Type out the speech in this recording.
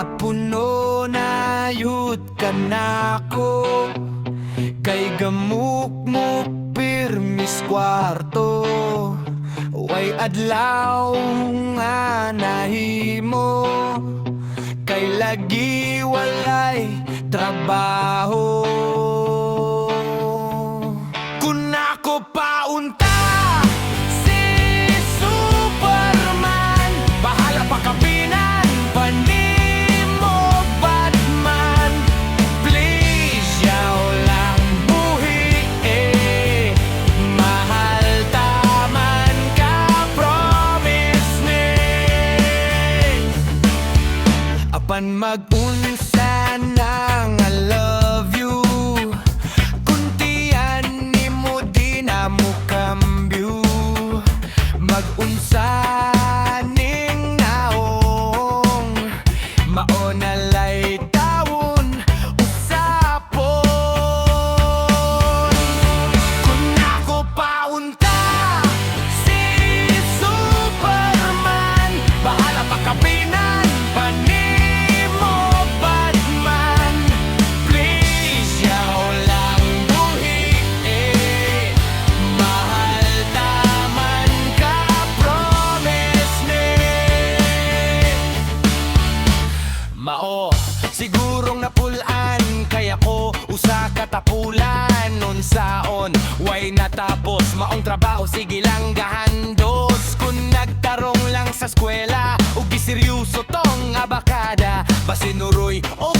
Napuno na yut ka na ko, kay gamuk-muk pirmis kwarto. Way adlaw nga nahimo, kay lagi walay trabaho. Kung ako paunta si Superman, bahala pa kapinan panimo Batman. Please yaw lang buhi mahal taman ka promise ni. Apan mag-unsa nang I love you, kuntian ni mo di na mo kambyo. Mag-unsa ning naong maonalay taon usapon. Kung ako paunta si Superman, bahala pa kapinan panimo Batman. Please yaw lang buhi mahal taman ka promise ni. Mao sigurong napulan kaya ko usa katapulan unsaon way natapos maong trabaho sige lang gahandos. Kung nagtarong lang sa eskwela ug giseryoso tong abakada basinuroy o